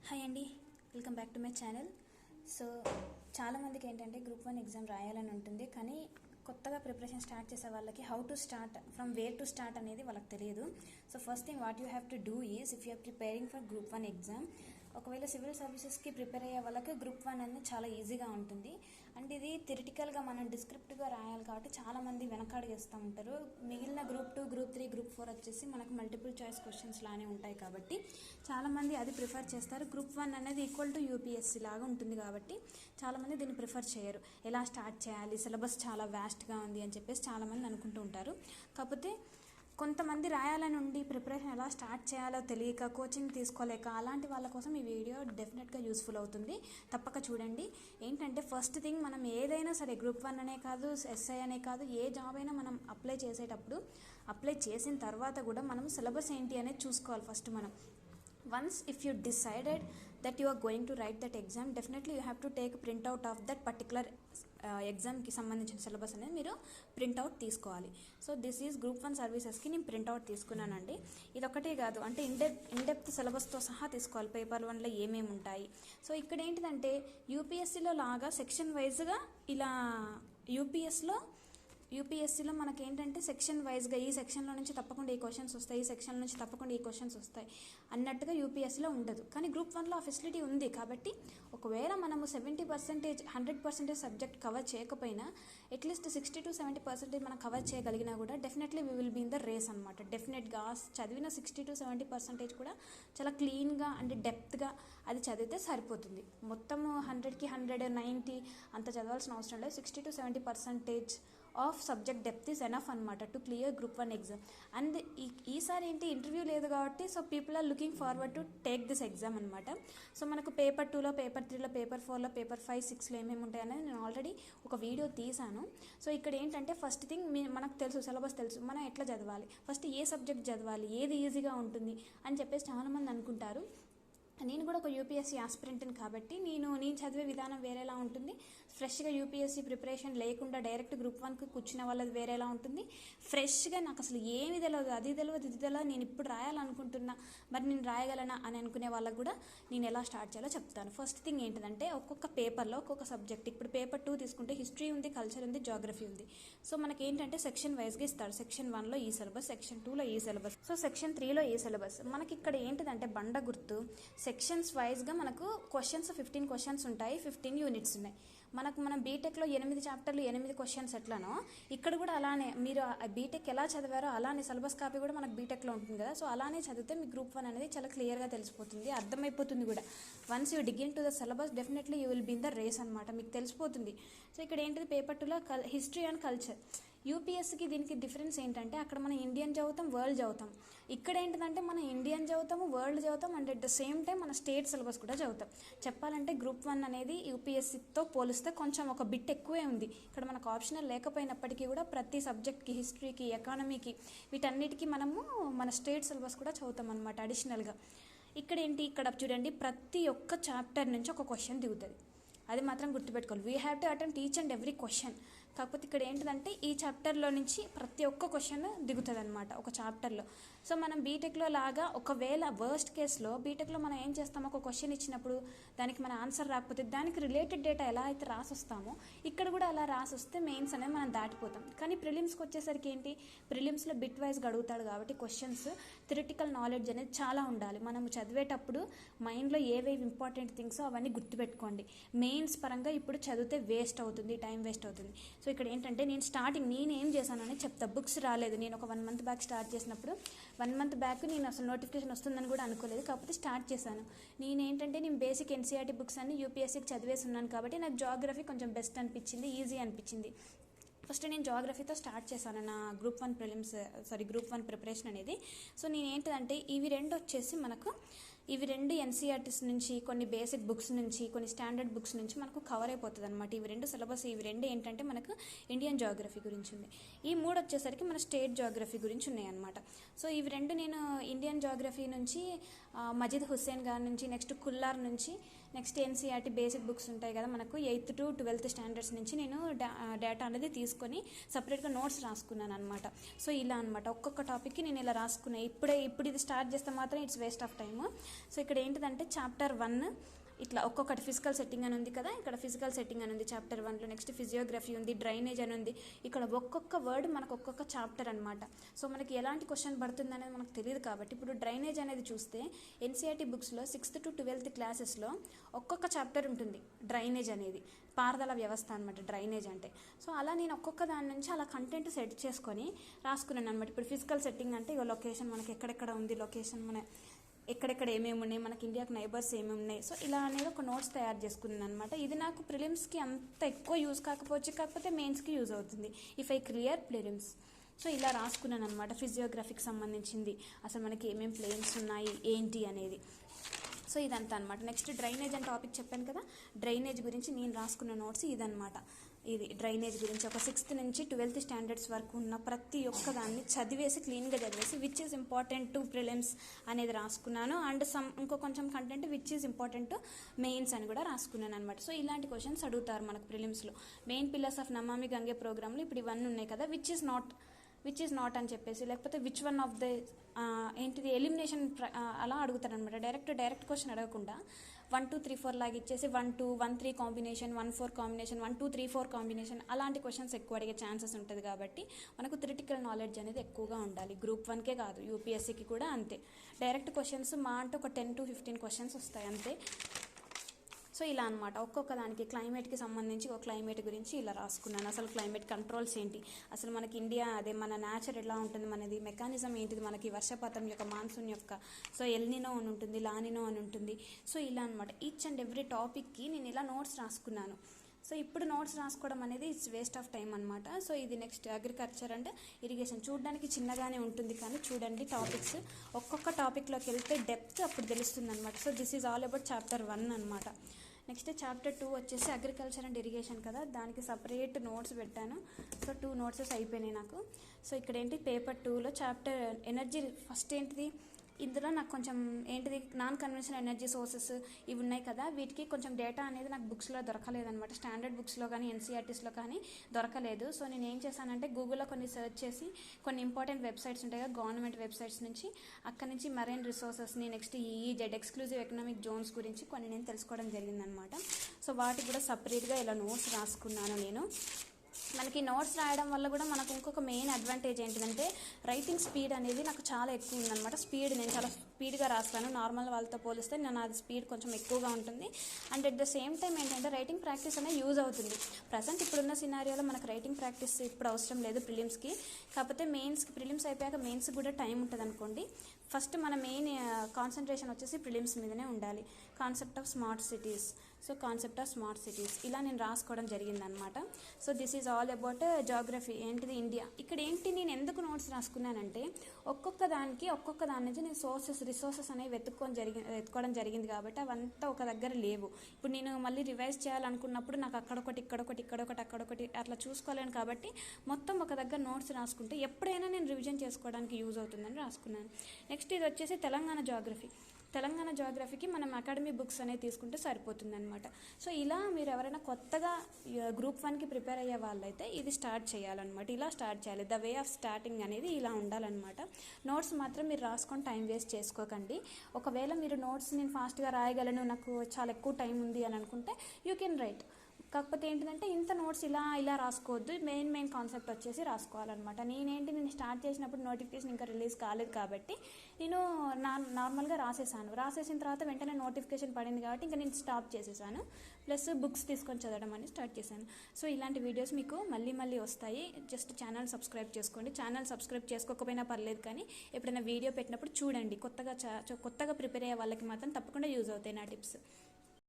Hi అండి, welcome back to my channel. So చాలామందికి ఏంటంటే గ్రూప్ 1 ఎగ్జామ్ రాయాలని ఉంటుంది, కానీ కొత్తగా ప్రిపరేషన్ స్టార్ట్ చేసే వాళ్ళకి how to start from where to start అనేది వాళ్ళకి తెలియదు. So first thing what you have to do is, if you're preparing for group 1 exam, ఒకవేళ సివిల్ సర్వీసెస్కి ప్రిపేర్ అయ్యే వాళ్ళకి గ్రూప్ 1 అనేది చాలా ఈజీగా ఉంటుంది. అండ్ ఇది థియరిటికల్గా మనం డిస్క్రిప్టివ్గా రాయాలి కాబట్టి చాలామంది వెనకాడిగేస్తూ ఉంటారు. మిగిలిన గ్రూప్ 2, గ్రూప్ 3, గ్రూప్ 4 వచ్చేసి మనకు మల్టిపుల్ చాయిస్ క్వశ్చన్స్ లానే ఉంటాయి కాబట్టి చాలామంది అది ప్రిఫర్ చేస్తారు. గ్రూప్ 1 అనేది ఈక్వల్ టు యూపీఎస్సీ లాగా ఉంటుంది కాబట్టి చాలామంది దీన్ని ప్రిఫర్ చేయరు. ఎలా స్టార్ట్ చేయాలి, సిలబస్ చాలా వ్యాస్ట్గా ఉంది అని చెప్పేసి చాలామంది అనుకుంటూ ఉంటారు. కాకపోతే కొంతమంది రాయాలని ఉండి ప్రిపరేషన్ ఎలా స్టార్ట్ చేయాలో తెలియక, కోచింగ్ తీసుకోలేక అలాంటి వాళ్ళ కోసం ఈ వీడియో డెఫినెట్గా యూస్ఫుల్ అవుతుంది. తప్పక చూడండి. ఏంటంటే ఫస్ట్ థింగ్, మనం ఏదైనా సరే గ్రూప్ 1 అనే కాదు, ఎస్ఐ అనే కాదు, ఏ జాబ్ అయినా మనం అప్లై చేసేటప్పుడు అప్లై చేసిన తర్వాత కూడా మనం సిలబస్ ఏంటి అనేది చూసుకోవాలి ఫస్ట్ మనం. Once if you decided that you are going to write that exam, definitely you have to take a printout of that particular ఎగ్జామ్కి సంబంధించిన సిలబస్ అనేది మీరు ప్రింట్అవుట్ తీసుకోవాలి. సో దిస్ ఈజ్ గ్రూప్ 1 సర్వీసెస్కి నేను ప్రింట్అవుట్ తీసుకున్నానండి. ఇది ఒకటే కాదు, అంటే ఇన్డెప్త్ సిలబస్తో సహా తీసుకోవాలి. పేపర్ 1లో ఏమేమి ఉంటాయి. సో ఇక్కడ ఏంటిదంటే యూపీఎస్సీలో లాగా సెక్షన్ వైజ్గా ఇలా యూపీఎస్సీలో మనకి ఏంటంటే సెక్షన్ వైజ్గా ఈ సెక్షన్లో నుంచి తప్పకుండా ఈ క్వశ్చన్స్ వస్తాయి, ఈ సెక్షన్ నుంచి తప్పకుండా ఈ క్వశ్చన్స్ వస్తాయి అన్నట్టుగా యూపీఎస్సీలో ఉండదు. కానీ గ్రూప్ 1లో ఆ ఫెసిలిటీ ఉంది కాబట్టి ఒకవేళ మనము 70%, 100% సబ్జెక్ట్ కవర్ చేయకపోయినా అట్లీస్ట్ 60 to 70% మనం కవర్ చేయగలిగినా కూడా definitely we will be in the race అనమాట. డెఫినెట్గా చదివిన 60 to 70% కూడా చాలా క్లీన్గా అండ్ డెప్త్గా అది చదివితే సరిపోతుంది. మొత్తం 100కి 100, 90 అంత చదవాల్సిన అవసరం లేదు. 60 to 70% of subject depth is enough అనమాట to clear group 1 exam. And ఈసారి ఏంటి ఇంటర్వ్యూ లేదు కాబట్టి so people are looking forward to take this exam అనమాట. సో మనకు పేపర్ 2లో, పేపర్ 3లో, పేపర్ 4లో, పేపర్ 5, 6లో ఏమేమి ఉంటాయనేది నేను ఆల్రెడీ ఒక వీడియో తీసాను. సో ఇక్కడ ఏంటంటే ఫస్ట్ థింగ్ మనకు తెలుసు, సిలబస్ తెలుసు, మనం ఎట్లా చదవాలి, ఫస్ట్ ఏ సబ్జెక్ట్ చదవాలి, ఏది ఈజీగా ఉంటుంది అని చెప్పేసి చాలామంది అనుకుంటారు. నేను కూడా ఒక యూపీఎస్సీ ఆస్పిరెంట్ని కాబట్టి నేను చదివే విధానం వేరేలా ఉంటుంది. ఫ్రెష్గా యూపీఎస్సీ ప్రిపరేషన్ లేకుండా డైరెక్ట్ గ్రూప్ 1కి కూర్చున్న వాళ్ళది వేరేలా ఉంటుంది. ఫ్రెష్గా నాకు అసలు ఏమి తెలియదు, అది తెలియదు, ఇది తెలియదు, నేను ఇప్పుడు రాయాలనుకుంటున్నా, మరి నేను రాయగలనా అని అనుకునే వాళ్ళకు కూడా నేను ఎలా స్టార్ట్ చేయాలో చెప్తాను. ఫస్ట్ థింగ్ ఏంటంటే ఒక్కొక్క పేపర్లో ఒక్కొక్క సబ్జెక్ట్, ఇప్పుడు పేపర్ 2 తీసుకుంటే హిస్టరీ ఉంది, కల్చర్ ఉంది, జాగ్రఫీ ఉంది. సో మనకి ఏంటంటే సెక్షన్ వైజ్గా ఇస్తాడు. సెక్షన్ 1లో ఈ సిలబస్, సెక్షన్ 2లో ఈ సిలబస్, సో సెక్షన్ 3లో ఈ సిలబస్. మనకి ఇక్కడ ఏంటిదంటే బండ గుర్తు సెక్షన్స్ వైజ్గా మనకు క్వశ్చన్స్ 15 క్వశ్చన్స్ ఉంటాయి, 15 యూనిట్స్ ఉన్నాయి. మనం బీటెక్లో 8 చాప్టర్లు 8 క్వశ్చన్స్ ఎట్లానో ఇక్కడ కూడా అలానే మీరు బీటెక్ ఎలా చదివారో అలానే సిలబస్ కాపీ కూడా మనకు బీటెక్లో ఉంటుంది కదా. సో అలానే చదివితే మీ గ్రూప్ 1 అనేది చాలా క్లియర్గా తెలిసిపోతుంది, అర్థమైపోతుంది కూడా. Once you dig into the syllabus definitely you will be in the race అనమాట, మీకు తెలిసిపోతుంది. సో ఇక్కడ ఏంటిది పేపర్ 2లో హిస్టరీ అండ్ కల్చర్. యూపీఎస్సీకి దీనికి డిఫరెన్స్ ఏంటంటే అక్కడ మనం ఇండియన్ చదువుతాం, వరల్డ్ చదువుతాం. ఇక్కడ ఏంటంటే మనం ఇండియన్ చదువుతాము, వరల్డ్ చదువుతాం, and at the same time మన స్టేట్ సిలబస్ కూడా చదువుతాం. చెప్పాలంటే గ్రూప్ 1 అనేది యూపీఎస్సీతో పోలిస్తే కొంచెం ఒక బిట్ ఎక్కువే ఉంది. ఇక్కడ మనకు ఆప్షనల్ లేకపోయినప్పటికీ కూడా ప్రతి సబ్జెక్ట్కి, హిస్టరీకి, ఎకానమీకి, వీటన్నిటికీ మనము మన స్టేట్ సిలబస్ కూడా చదువుతాం అనమాట అడిషనల్గా. ఇక్కడ ఏంటి, ఇక్కడ చూడండి ప్రతి ఒక్క చాప్టర్ నుంచి ఒక క్వశ్చన్ దిగుతుంది, అది మాత్రం గుర్తుపెట్టుకోవాలి. We have to attempt each and every question. కాకపోతే ఇక్కడ ఏంటిదంటే ఈ చాప్టర్లో నుంచి ప్రతి ఒక్క క్వశ్చన్ దిగుతుంది అనమాట ఒక చాప్టర్లో. సో మనం బీటెక్లో లాగా ఒకవేళ వర్స్ట్ కేసులో బీటెక్లో మనం ఏం చేస్తాం, ఒక క్వశ్చన్ ఇచ్చినప్పుడు దానికి మన ఆన్సర్ రాకపోతే దానికి రిలేటెడ్ డేటా ఎలా అయితే రాసొస్తామో ఇక్కడ కూడా అలా రాసొస్తే మెయిన్స్ అనేది మనం దాటిపోతాం. కానీ ప్రిలిమ్స్కి వచ్చేసరికి ఏంటి, ప్రిలిమ్స్లో బిట్ వైజ్గా అడుగుతాడు కాబట్టి క్వశ్చన్స్ థియరిటికల్ నాలెడ్జ్ అనేది చాలా ఉండాలి. మనం చదివేటప్పుడు మైండ్లో ఏవేవి ఇంపార్టెంట్ థింగ్స్ అవన్నీ గుర్తుపెట్టుకోండి. మెయిన్స్ పరంగా ఇప్పుడు చదివితే వేస్ట్ అవుతుంది, టైం వేస్ట్ అవుతుంది. సో ఇక్కడ ఏంటంటే నేను ఏం చేశానని చెప్తా. బుక్స్ రాలేదు, నేను ఒక 1 month బ్యాక్ స్టార్ట్ చేసినప్పుడు 1 month బ్యాక్ నేను అసలు నోటిఫికేషన్ వస్తుందని కూడా అనుకోలేదు, కాకపోతే స్టార్ట్ చేశాను. నేను బేసిక్ ఎన్సీఆర్టీ బుక్స్ అన్ని యూపీఎస్సీకి చదివేసి ఉన్నాను కాబట్టి నాకు జాగ్రఫీ కొంచెం బెస్ట్ అనిపించింది, ఈజీ అనిపించింది. ఫస్ట్ నేను జాగ్రఫీతో స్టార్ట్ చేశాను నా గ్రూప్ 1 ప్రిపరేషన్ అనేది. సో నేను ఏంటంటే ఇవి రెండు వచ్చేసి మనకు ఎన్సీఆర్టీస్ నుంచి, కొన్ని బేసిక్ బుక్స్ నుంచి, కొన్ని స్టాండర్డ్ బుక్స్ నుంచి మనకు కవర్ అయిపోతుంది అనమాట. ఇవి రెండు ఏంటంటే మనకు ఇండియన్ జాగ్రఫీ గురించి ఉంది. ఈ 3 వచ్చేసరికి మన స్టేట్ జాగ్రఫీ గురించి ఉన్నాయి అనమాట. సో ఇవి రెండు నేను ఇండియన్ జాగ్రఫీ నుంచి మజీద్ హుస్సేన్ గారి నుంచి, నెక్స్ట్ కుల్లార్ నుంచి, నెక్స్ట్ ఎన్సీఆర్టీ బేసిక్ బుక్స్ ఉంటాయి కదా మనకు 8th to 12th స్టాండర్డ్స్ నుంచి నేను డేటా అనేది తీసుకొని సపరేట్గా నోట్స్ రాసుకున్నాను అనమాట. సో ఇలా అనమాట ఒక్కొక్క టాపిక్కి నేను ఇలా రాసుకున్నాను. ఇప్పుడు ఇది స్టార్ట్ చేస్తే మాత్రం it's waste of time. So ఇక్కడ ఏంటిదంటే చాప్టర్ 1 ఇట్లా ఒక్కొక్కటి ఫిజికల్ సెట్టింగ్ అని ఉంది కదా, ఇక్కడ ఫిజికల్ సెట్టింగ్ అని ఉంది చాప్టర్ 1లో. నెక్స్ట్ ఫిజియోగ్రఫీ ఉంది, డ్రైనేజ్ అని ఉంది. ఇక్కడ ఒక్కొక్క వర్డ్ మనకు ఒక్కొక్క చాప్టర్ అనమాట. సో మనకి ఎలాంటి క్వశ్చన్ పడుతుంది అనేది మనకు తెలియదు కాబట్టి ఇప్పుడు డ్రైనేజ్ అనేది చూస్తే ఎన్సీఆర్టీ బుక్స్లో 6th to 12th క్లాసెస్లో ఒక్కొక్క చాప్టర్ ఉంటుంది డ్రైనేజ్ అనేది, పారుదల వ్యవస్థ అనమాట డ్రైనేజ్ అంటే. సో అలా నేను ఒక్కొక్క దాని నుంచి అలా కంటెంట్ సెట్ చేసుకొని రాసుకున్నాను అనమాట. ఇప్పుడు ఫిజికల్ సెట్టింగ్ అంటే ఇక లొకేషన్ మనకి ఎక్కడెక్కడ ఉంది, లొకేషన్ మన ఎక్కడెక్కడ ఏమేమి ఉన్నాయి, మనకి ఇండియాకి నైబర్స్ ఏమేమి ఉన్నాయి. సో ఇలా అనేది ఒక నోట్స్ తయారు చేసుకున్నాను అనమాట. ఇది నాకు ప్రిలిమ్స్కి అంత ఎక్కువ యూజ్ కాకపోవచ్చు, కాకపోతే మెయిన్స్కి యూజ్ అవుతుంది if I clear prelims. So ఇలా రాసుకున్నాను అనమాట ఫిజియోగ్రఫీకి సంబంధించింది, అసలు మనకి ఏమేమి ప్లేన్స్ ఉన్నాయి ఏంటి అనేది. సో ఇదంతా అనమాట. నెక్స్ట్ డ్రైనేజ్ అని టాపిక్ చెప్పాను కదా, డ్రైనేజ్ గురించి నేను రాసుకున్న నోట్స్ ఇదనమాట. ఇది డ్రైనేజ్ గురించి ఒక 6th నుంచి 12th స్టాండర్డ్స్ వరకు ఉన్న ప్రతి ఒక్క దాన్ని చదివేసి క్లీన్గా చదివేసి which is important to prelims అనేది రాసుకున్నాను. అండ్ ఇంకో కొంచెం content which is important to mains అని కూడా రాసుకున్నాను అనమాట. సో ఇలాంటి క్వశ్చన్స్ అడుగుతారు మనకు ప్రిలిమ్స్లో. Main pillars of Namami Gange ప్రోగ్రాంలో ఇప్పుడు ఇవన్నీ ఉన్నాయి కదా, విచ్ ఈజ్ నాట్ అని చెప్పేసి, లేకపోతే విచ్ వన్ ఆఫ్ ద ఏంటిది ఎలిమినేషన్ అలా అడుగుతారనమాట. డైరెక్ట్ క్వశ్చన్ అడగకుండా 1 2 3 4 లాగా ఇచ్చేసి 1 2 1 3 కాంబినేషన్, 1 4 కాంబినేషన్, 1 2 3 4 కాంబినేషన్ అలాంటి క్వశ్చన్స్ ఎక్కువ అడిగే ఛాన్సెస్ ఉంటుంది. కాబట్టి మనకు థియరిటికల్ నాలెడ్జ్ అనేది ఎక్కువగా ఉండాలి. గ్రూప్ 1కే కాదు, యూపీఎస్సీకి కూడా అంతే. డైరెక్ట్ క్వశ్చన్స్ మా అంటే ఒక 10 to 15 క్వశ్చన్స్ వస్తాయి అంతే. సో ఇలా అనమాట. ఒక్కొక్క దానికి క్లైమేట్కి సంబంధించి ఒక క్లైమేట్ గురించి ఇలా రాసుకున్నాను. అసలు క్లైమేట్ కంట్రోల్స్ ఏంటి, అసలు మనకి ఇండియా అదే మన నేచర్ ఎలా ఉంటుంది, మనది మెకానిజం ఏంటిది, మనకి వర్షపాతం యొక్క మాన్సూన్ యొక్క, సో ఎల్నినో అని ఉంటుంది, లానినో అని ఉంటుంది. సో ఇలా అనమాట. ఈచ్ అండ్ ఎవ్రీ టాపిక్కి నేను ఇలా నోట్స్ రాసుకున్నాను. సో ఇప్పుడు నోట్స్ రాసుకోవడం అనేది ఇట్స్ వేస్ట్ ఆఫ్ టైం అనమాట. సో ఇది నెక్స్ట్ అగ్రికల్చర్ అండ్ ఇరిగేషన్. చూడడానికి చిన్నగానే ఉంటుంది కానీ చూడండి టాపిక్స్ ఒక్కొక్క టాపిక్లోకి వెళ్తే డెప్త్ అప్పుడు తెలుస్తుంది అనమాట. So this is all about chapter 1 అనమాట. నెక్స్ట్ చాప్టర్ 2 వచ్చేసి అగ్రికల్చర్ అండ్ ఇరిగేషన్ కదా, దానికి సపరేట్ నోట్స్ పెట్టాను. సో 2 నోట్సెస్ అయిపోయినాయి నాకు. సో ఇక్కడ ఏంటి పేపర్ 2లో చాప్టర్ ఎనర్జీ ఫస్ట్ ఏంటిది, ఇందులో నాకు కొంచెం ఏంటిది నాన్ కన్వెన్షనల్ ఎనర్జీ సోర్సెస్ ఇవి ఉన్నాయి కదా, వీటికి కొంచెం డేటా అనేది నాకు బుక్స్లో దొరకలేదనమాట. స్టాండర్డ్ బుక్స్లో కానీ ఎన్సీఆర్టీస్లో కానీ దొరకలేదు. సో నేను ఏం చేశానంటే గూగుల్లో కొన్ని సెర్చ్ చేసి కొన్ని ఇంపార్టెంట్ వెబ్సైట్స్ ఉంటాయి కదా గవర్నమెంట్ వెబ్సైట్స్ నుంచి, అక్కడ నుంచి మరైన్ రిసోర్సెస్ని, next EEZ exclusive economic zones గురించి కొన్ని నేను తెలుసుకోవడం జరిగిందనమాట. సో వాటికి కూడా సపరేట్గా ఇలా నోట్స్ రాసుకున్నాను నేను. మనకి నోట్స్ రాయడం వల్ల కూడా మనకు ఇంకొక మెయిన్ అడ్వాంటేజ్ ఏంటిదంటే రైటింగ్ స్పీడ్ అనేది నాకు చాలా ఎక్కువ ఉందన్నమాట. నేను చాలా స్పీడ్గా రాస్తాను, నార్మల్ వాళ్ళతో పోలిస్తే నాది స్పీడ్ కొంచెం ఎక్కువగా ఉంటుంది. And at the same time ఏంటంటే రైటింగ్ ప్రాక్టీస్ అనేది యూజ్ అవుతుంది. ప్రజెంట్ ఇప్పుడున్న సినారియోలో మనకు రైటింగ్ ప్రాక్టీస్ ఇప్పుడు అవసరం లేదు ప్రిలిమ్స్కి, కాకపోతే మెయిన్స్కి ప్రిలిమ్స్ అయిపోయాక మెయిన్స్కి కూడా టైం ఉంటుంది అనుకోండి. ఫస్ట్ మన మెయిన్ కాన్సన్ట్రేషన్ వచ్చేసి ప్రిలిమ్స్ మీదనే ఉండాలి. Concept of smart cities, so concept of smart cities ఇలా నేను రాసుకోవడం జరిగిందనమాట. So this is all about geography ఏంటిది ఇండియా. ఇక్కడ ఏంటి నేను ఎందుకు నోట్స్ రాసుకున్నానంటే ఒక్కొక్క దాని నుంచి నేను రిసోర్సెస్ అనేవి వెతుక్కోవడం జరిగింది కాబట్టి అవంతా ఒక దగ్గర లేవు. ఇప్పుడు నేను మళ్ళీ రివైజ్ చేయాలనుకున్నప్పుడు నాకు అక్కడొకటి అట్లా చూసుకోలేను కాబట్టి మొత్తం ఒక దగ్గర నోట్స్ రాసుకుంటే ఎప్పుడైనా నేను రివిజన్ చేసుకోవడానికి యూజ్ అవుతుందని రాసుకున్నాను. నెక్స్ట్ ఇది వచ్చేసి తెలంగాణ జాగ్రఫీకి మనం అకాడమీ బుక్స్ అనేవి తీసుకుంటే సరిపోతుంది అనమాట. సో ఇలా మీరు ఎవరైనా కొత్తగా గ్రూప్ 1కి ప్రిపేర్ అయ్యే వాళ్ళైతే ఇది స్టార్ట్ చేయాలన్నమాట. ఇలా స్టార్ట్ చేయాలి. ద వే ఆఫ్ స్టార్టింగ్ అనేది ఇలా ఉండాలన్నమాట. నోట్స్ మాత్రం మీరు రాసుకొని టైం వేస్ట్ చేసుకోకండి. ఒకవేళ మీరు నోట్స్ నేను ఫాస్ట్గా రాయగలను, నాకు చాలా ఎక్కువ టైం ఉంది అని అనుకుంటే యూ కెన్ రైట్. కాకపోతే ఏంటంటే ఇంత నోట్స్ ఇలా రాసుకోవద్దు, మెయిన్ కాన్సెప్ట్ వచ్చేసి రాసుకోవాలన్నమాట. నేను స్టార్ట్ చేసినప్పుడు నోటిఫికేషన్ ఇంకా రిలీజ్ కాలేదు కాబట్టి నేను నార్మల్గా రాసేసిన తర్వాత వెంటనే నోటిఫికేషన్ పడింది కాబట్టి ఇంకా నేను స్టాప్ చేసేసాను. ప్లస్ బుక్స్ తీసుకొని చదవడం అని స్టార్ట్ చేశాను. సో ఇలాంటి వీడియోస్ మీకు మళ్ళీ వస్తాయి. జస్ట్ ఛానల్ సబ్స్క్రైబ్ చేసుకోండి. ఛానల్ సబ్స్క్రైబ్ చేసుకోకపోయినా పర్లేదు కానీ ఎప్పుడైనా వీడియో పెట్టినప్పుడు చూడండి. కొత్తగా ప్రిపేర్ అయ్యే వాళ్ళకి మాత్రం తప్పకుండా యూజ్ అవుతాయి నా టిప్స్.